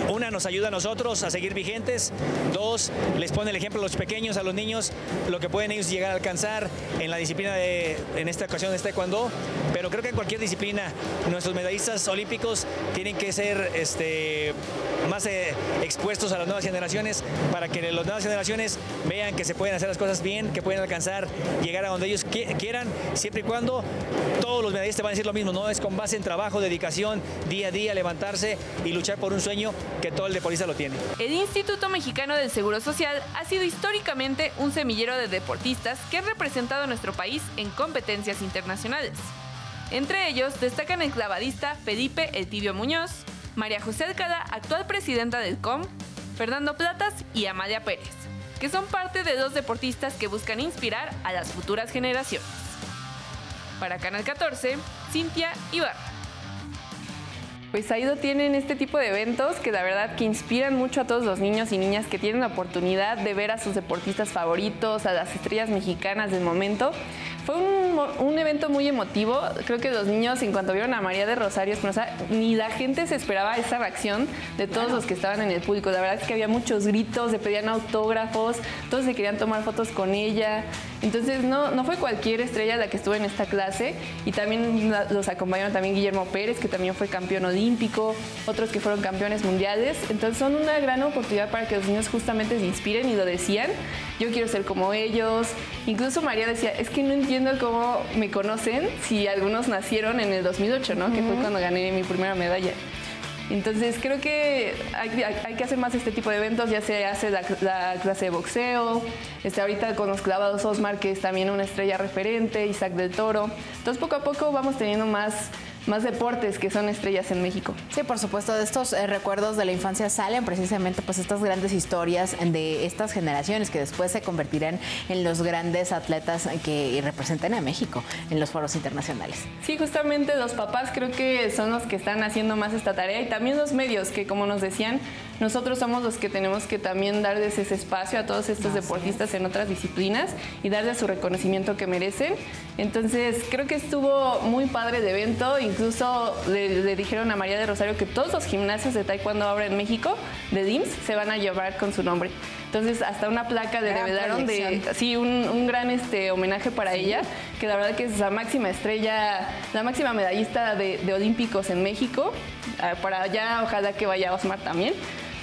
una, nos ayuda a nosotros a seguir vigentes, dos, les pone el ejemplo a los pequeños, a los niños, lo que pueden ellos llegar a alcanzar en la disciplina en esta ocasión es taekwondo, pero creo que en cualquier disciplina nuestros medallistas olímpicos tienen que ser más expuestos a las nuevas generaciones, para que las nuevas generaciones vean que se pueden hacer las cosas bien, que pueden alcanzar, llegar a donde ellos quieran, siempre y cuando todos los medallistas van a decir lo mismo, no es con base en trabajo, dedicación, día a día, levantarse y luchar por un sueño que todo el deportista lo tiene. El Instituto Mexicano del Seguro Social ha sido históricamente un semillero de deportistas que han representado a nuestro país en competencias internacionales. Entre ellos destacan el clavadista Felipe El Tibio Muñoz, María José Alcalá, actual presidenta del COM, Fernando Platas y Amalia Pérez, que son parte de dos deportistas que buscan inspirar a las futuras generaciones. Para Canal 14, Cintia Ibarra. Pues ahí lo tienen, este tipo de eventos que la verdad que inspiran mucho a todos los niños y niñas que tienen la oportunidad de ver a sus deportistas favoritos, a las estrellas mexicanas del momento. Fue un evento muy emotivo. Creo que los niños, en cuanto vieron a María de Rosario Espinosa, ni la gente se esperaba esa reacción de todos los que estaban en el público. La verdad es que había muchos gritos, le pedían autógrafos, todos se querían tomar fotos con ella. Entonces no fue cualquier estrella la que estuvo en esta clase, y también los acompañaron también Guillermo Pérez, que también fue campeón olímpico, otros que fueron campeones mundiales. Entonces son una gran oportunidad para que los niños justamente se inspiren, y lo decían, yo quiero ser como ellos. Incluso María decía, es que no entiendo cómo me conocen si algunos nacieron en el 2008, ¿no? Que fue cuando gané mi primera medalla. Entonces creo que hay que hacer más este tipo de eventos. Ya se hace la clase de boxeo, ahorita con los clavados Osmar, que es también una estrella referente, Isaac del Toro. Entonces poco a poco vamos teniendo más deportes que son estrellas en México. Sí, por supuesto, de estos recuerdos de la infancia salen precisamente pues estas grandes historias de estas generaciones que después se convertirán en los grandes atletas que representan a México en los foros internacionales. Sí, justamente los papás creo que son los que están haciendo más esta tarea, y también los medios, que como nos decían, nosotros somos los que tenemos que también darles ese espacio a todos estos deportistas en otras disciplinas y darles su reconocimiento que merecen. Entonces creo que estuvo muy padre el evento. Incluso le dijeron a María de Rosario que todos los gimnasios de taekwondo ahora en México de DIMSS se van a llevar con su nombre. Entonces hasta una placa le revelaron un gran homenaje para ella, que la verdad que es la máxima estrella, la máxima medallista de olímpicos en México. Para allá ojalá que vaya Osmar también,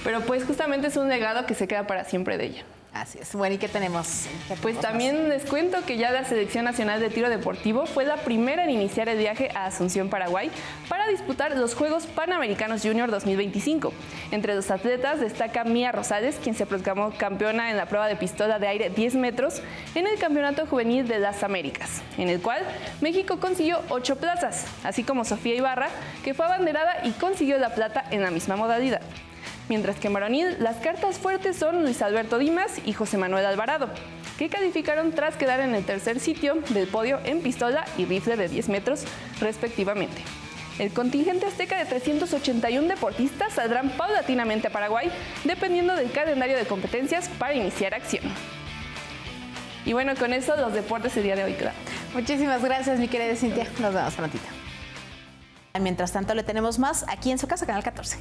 pero pues justamente es un legado que se queda para siempre de ella. Así es. Bueno, ¿y qué tenemos? Pues también les cuento que ya la Selección Nacional de Tiro Deportivo fue la primera en iniciar el viaje a Asunción, Paraguay, para disputar los Juegos Panamericanos Junior 2025. Entre los atletas destaca Mía Rosales, quien se proclamó campeona en la prueba de pistola de aire 10 metros en el Campeonato Juvenil de las Américas, en el cual México consiguió 8 plazas, así como Sofía Ibarra, que fue abanderada y consiguió la plata en la misma modalidad. Mientras que en varonil, las cartas fuertes son Luis Alberto Dimas y José Manuel Alvarado, que calificaron tras quedar en el tercer sitio del podio en pistola y rifle de 10 metros, respectivamente. El contingente azteca de 381 deportistas saldrán paulatinamente a Paraguay, dependiendo del calendario de competencias para iniciar acción. Y bueno, con eso los deportes el día de hoy, claro. Muchísimas gracias, mi querida Cintia. Nos vemos prontito. Mientras tanto, le tenemos más aquí en su casa, Canal 14.